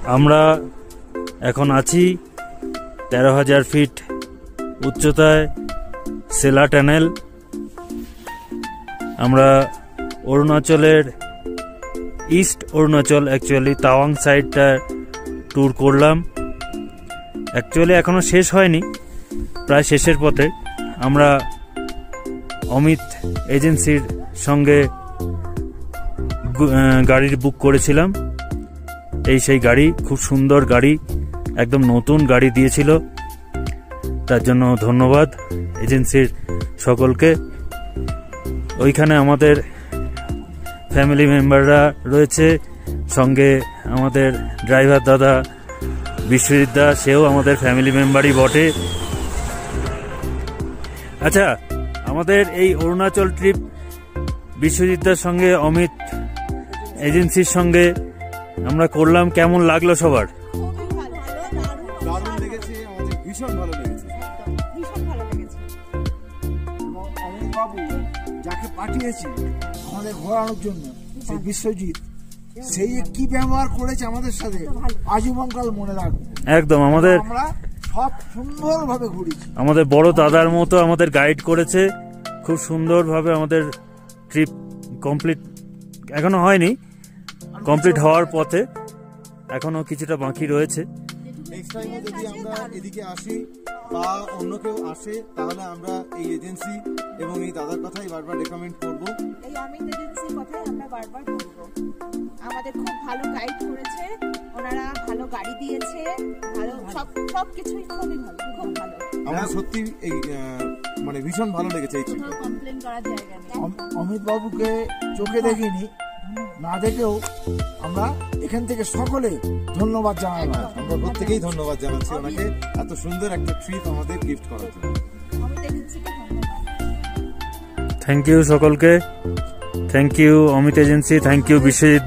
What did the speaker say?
আমরা এখন আছি 13,000 ফিট উচ্চতায় সেলা টানেল। আমরা অরুণাচলের ইস্ট অরুণাচল অ্যাকচুয়ালি তাওয়াং সাইডটা ট্যুর করলাম। অ্যাকচুয়ালি এখনো শেষ হয়নি, প্রায় শেষের পথে। আমরা অমিত এজেন্সির সঙ্গে গাড়ির বুক করেছিলাম। এই সেই গাড়ি, খুব সুন্দর গাড়ি, একদম নতুন গাড়ি দিয়েছিল। তার জন্য ধন্যবাদ এজেন্সির সকলকে। ওইখানে আমাদের ফ্যামিলি মেম্বাররা রয়েছে, সঙ্গে আমাদের ড্রাইভার দাদা বিশ্বজিৎ দা, সেও আমাদের ফ্যামিলি মেম্বারই বটে। আচ্ছা, আমাদের এই অরুণাচল ট্রিপ বিশ্বজিৎ দার সঙ্গে অমিত এজেন্সির সঙ্গে আমরা করলাম। কেমন লাগলো সবার? দারুণ লেগেছে, আমাদের ভীষণ ভালো লেগেছে। অমিত বাবু যাকে পাঠিয়েছি আমাদের ঘোরানোর জন্য, সেই বিশ্বজিৎ, সেই কি ব্যবহার করেছে আমাদের সাথে আজীবনকাল মনে রাখবো। একদম আমাদের আমরা সব সুন্দরভাবে ঘুরেছি। আমাদের বড় দাদার মতো আমাদের গাইড করেছে খুব সুন্দরভাবে। আমাদের ট্রিপ কমপ্লিট এখনো হয়নি, কমপ্লিট হওয়ার পথে, এখনো কিছুটা বাকি রয়েছে। নেক্সট টাইমে যদি আমরা এদিকে আসি বা অন্য কেউ আসে, তাহলে আমরা এই এজেন্সি এবং এই দাদার কথাই বারবার রেকমেন্ড করব। এই অমিত এজেন্সির কথাই আমরা বারবার বলবো। আমাদের খুব ভালো গাইড করেছে, ওনারা ভালো গাড়ি দিয়েছে, ভালো সব কিছুই খুবই ভালো, খুব ভালো। আমরা সত্যি এই মানে ভীষণ ভালো লেগেছে এই ট্রিপটা। কমপ্লেন করার জায়গা নেই। অমিত বাবুকে চোখে দেখিনি, না দেখেও আমরা এখান থেকে সকলে ধন্যবাদ জানালাম। আমরা প্রত্যেকেই ধন্যবাদ জানাচ্ছি ওনাকে এত সুন্দর একটা ট্রিপ আমাদের গিফট করার জন্য। অমিত এজেন্সিকে ধন্যবাদ। থ্যাংক ইউ সকলকে, thank you Amit agency, thank you Biswajit.